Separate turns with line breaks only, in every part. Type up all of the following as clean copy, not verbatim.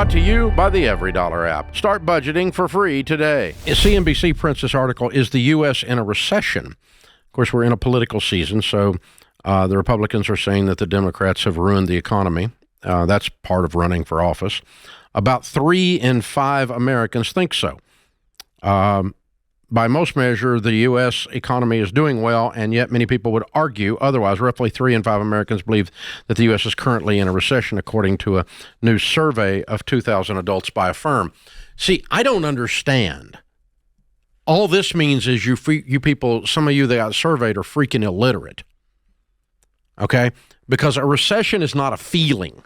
Brought to you by the Every Dollar app. Start budgeting for free today. A CNBC prints this article, Is the U.S. in a Recession? Of course, we're in a political season, so the Republicans are saying that the Democrats have ruined the economy. That's part of running for office. About 3 in 5 Americans think so. By most measure, the U.S. economy is doing well, and yet many people would argue otherwise. Roughly 3 in 5 Americans believe that the U.S. is currently in a recession, according to a new survey of 2,000 adults by a firm. See, I don't understand. All this means is you people, some of you that got surveyed are freaking illiterate. Okay? Because a recession is not a feeling.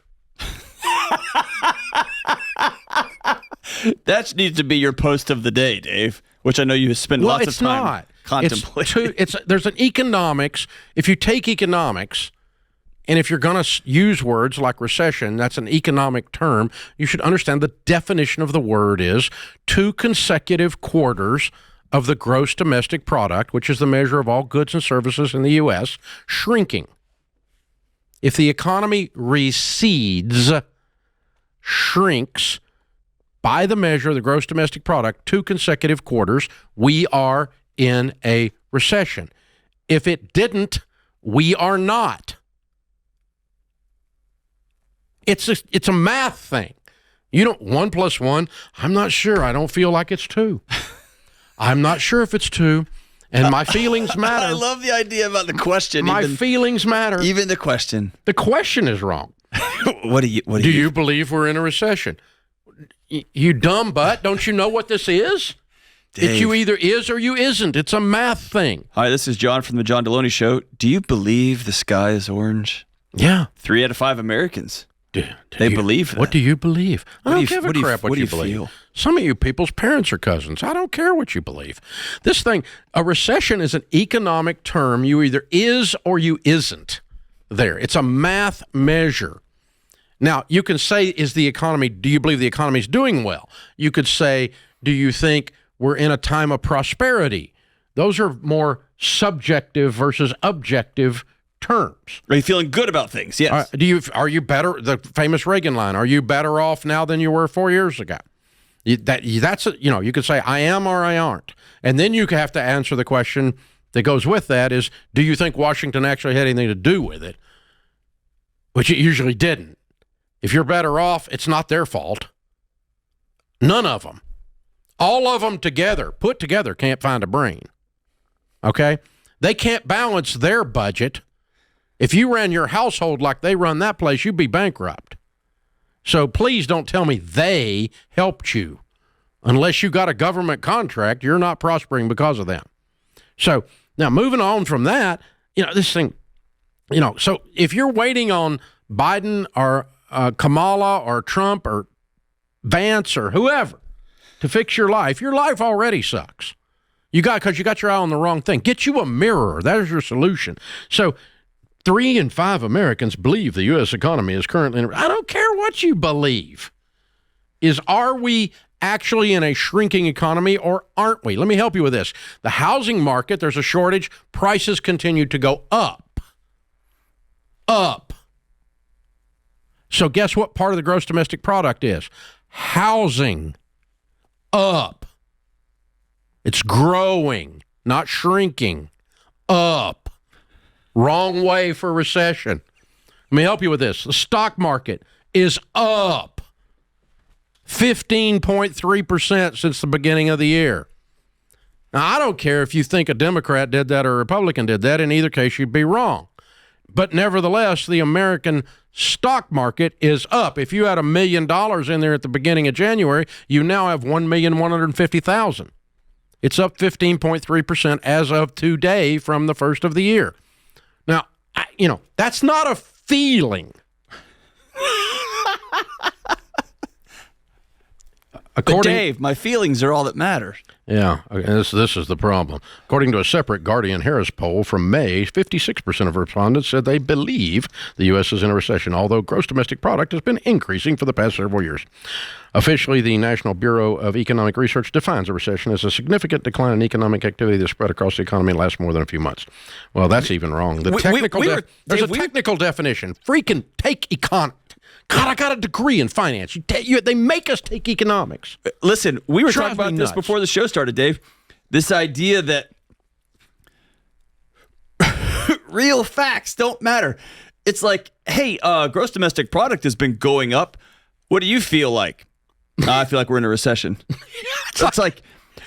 That needs to be your post of the day, Dave, which I know you spend lots of time contemplating.
There's an economics. If you take economics, and if you're going to use words like recession, that's an economic term, you should understand the definition of the word is 2 consecutive quarters of the gross domestic product, which is the measure of all goods and services in the U.S., shrinking. If the economy recedes, shrinks, by the measure of the gross domestic product, 2 consecutive quarters, we are in a recession. If it didn't, we are not. It's a math thing. 1 plus 1, I'm not sure. I don't feel like it's 2. I'm not sure if it's 2. And my feelings matter.
I love the idea about the question.
My feelings matter.
Even the question.
The question is wrong.
Do you
believe we're in a recession? You dumb butt. Don't you know what this is?
Dave.
It's you either is or you isn't. It's a math thing.
Hi, this is John from the John Deloney Show. Do you believe the sky is orange?
Yeah.
3 out of 5 Americans. They believe that.
What do you believe? I don't give a crap what you
believe.
Feel? Some of you people's parents are cousins. I don't care what you believe. This thing, a recession is an economic term. You either is or you isn't there. It's a math measure. Now, you can say, do you believe the economy is doing well? You could say, do you think we're in a time of prosperity? Those are more subjective versus objective terms.
Are you feeling good about things? Yes.
Are you better? The famous Reagan line, are you better off now than you were 4 years ago? You could say, I am or I aren't. And then you have to answer the question that goes with that is, do you think Washington actually had anything to do with it? Which it usually didn't. If you're better off, it's not their fault. None of them. All of them put together, can't find a brain. Okay? They can't balance their budget. If you ran your household like they run that place, you'd be bankrupt. So please don't tell me they helped you. Unless you got a government contract, you're not prospering because of them. So now moving on from that, this thing, so if you're waiting on Biden or Kamala or Trump or Vance or whoever to fix your life already sucks. Because you got your eye on the wrong thing. Get you a mirror. That is your solution. So 3 in 5 Americans believe the U.S. economy is currently I don't care what you believe. Are we actually in a shrinking economy or aren't we? Let me help you with this. The housing market, there's a shortage. Prices continue to go up. Up. So guess what part of the gross domestic product is? Housing. Up. It's growing, not shrinking. Up. Wrong way for recession. Let me help you with this. The stock market is up 15.3% since the beginning of the year. Now, I don't care if you think a Democrat did that or a Republican did that. In either case, you'd be wrong. But nevertheless, the American stock market is up. If you had $1 million in there at the beginning of January, you now have $1,150,000. It's up 15.3% as of today from the first of the year. Now, that's not a feeling.
But Dave, my feelings are all that matters.
Yeah, this is the problem. According to a separate Guardian-Harris poll from May, 56% of respondents said they believe the U.S. is in a recession, although gross domestic product has been increasing for the past several years. Officially, the National Bureau of Economic Research defines a recession as a significant decline in economic activity that spread across the economy and lasts more than a few months. Well, that's even wrong. There's a technical definition. Freaking take God, I got a degree in finance. They make us take economics.
Listen, we were talking about this before the show started, Dave. This idea that real facts don't matter. It's like, hey, gross domestic product has been going up. What do you feel like? I feel like we're in a recession. It's like,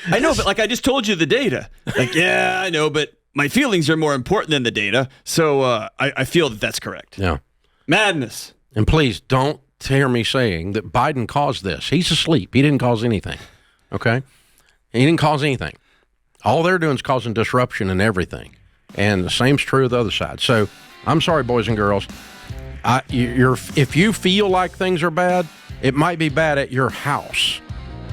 I know, but like I just told you the data. Like, yeah, I know, but my feelings are more important than the data. So I feel that that's correct.
Yeah.
Madness.
And please don't hear me saying that Biden caused this. He's asleep. He didn't cause anything. Okay? He didn't cause anything. All they're doing is causing disruption in everything. And the same's true of the other side. So I'm sorry, boys and girls. If you feel like things are bad, it might be bad at your house.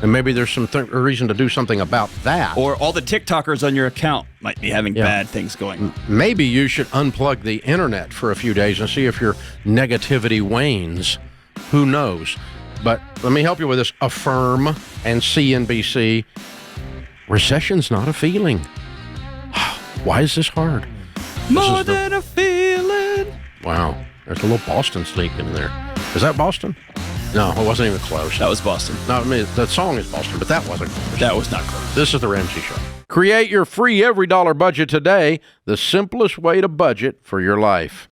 And maybe there's some reason to do something about that.
Or all the TikTokers on your account might be having bad things going.
Maybe you should unplug the internet for a few days and see if your negativity wanes. Who knows? But let me help you with this. Affirm and CNBC. Recession's not a feeling. Why is this hard?
More than a feeling.
Wow. There's a little Boston sneak in there. Is that Boston? No, it wasn't even close.
That was Boston.
No, I mean, the song is Boston, but that wasn't close.
That was not close.
This is the Ramsey Show. Create your free every dollar budget today, the simplest way to budget for your life.